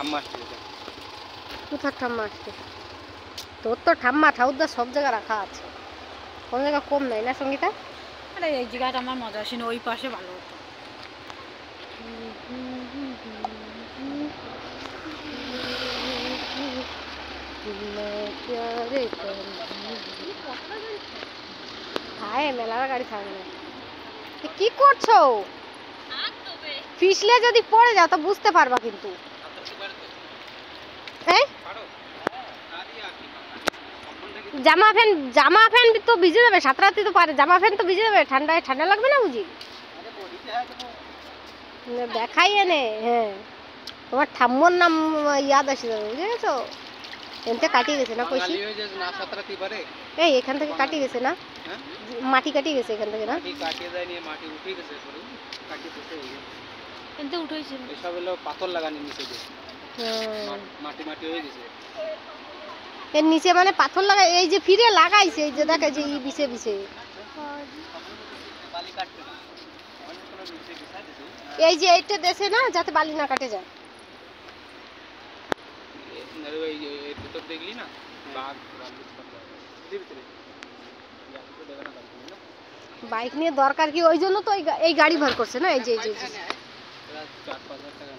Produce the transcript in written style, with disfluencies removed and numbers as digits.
ঠাম্মা আসছে। কোথার ঠাম্মা আসছে? তোর তো ঠাম্মা ঠাউদা সব জায়গায় রাখা আছে, কোনো জায়গা কম নাই না সঙ্গীতা? আরে এই জায়গাটা আমার মজা আসেনি, ওই পাশে ভালো হতো। মেলার গাড়ি থাকবে না। কি করছো? ফিসলে যদি পড়ে যাও তো বুঝতে পারবা কিন্তু। জামা প্যান্ট তো ভিজে যাবে, সাঁতরাতে তো পারে, জামা প্যান্ট তো ভিজে যাবে, ঠান্ডায় ঠান্ডা লাগবে না বুঝি? দেখাই এনে। হ্যাঁ, তোমার ঠাম্মর নাম ইয়াদ আসে যাবে, বুঝে গেছো? এনতে কাটিয়ে গেছে না কইছি? এই এখান থেকে কাটিয়ে গেছে না, মাটি কাটিয়ে গেছে এখান থেকে না? কাটিয়ে দেয়নি, মাটি উঠে গেছে, কাটিয়ে কিন্তু উঠেছে এসব হলো পাথর লাগানি নিচে দিয়ে, মাটি মাটি হয়ে গেছে। এর নিচে মানে পাথর লাগাই, এই যে ফিরে লাগাইছে, এই যে দেখে যে ই বিছে বিছে, এই যে এইটা দেশে না যাতে বালি না কাটে যায়। দেখলি না বাইক নিয়ে দরকার কি, ওই জন্য তো এই গাড়ি ভর করছে না, এই যে 4-5 হাজার টাকা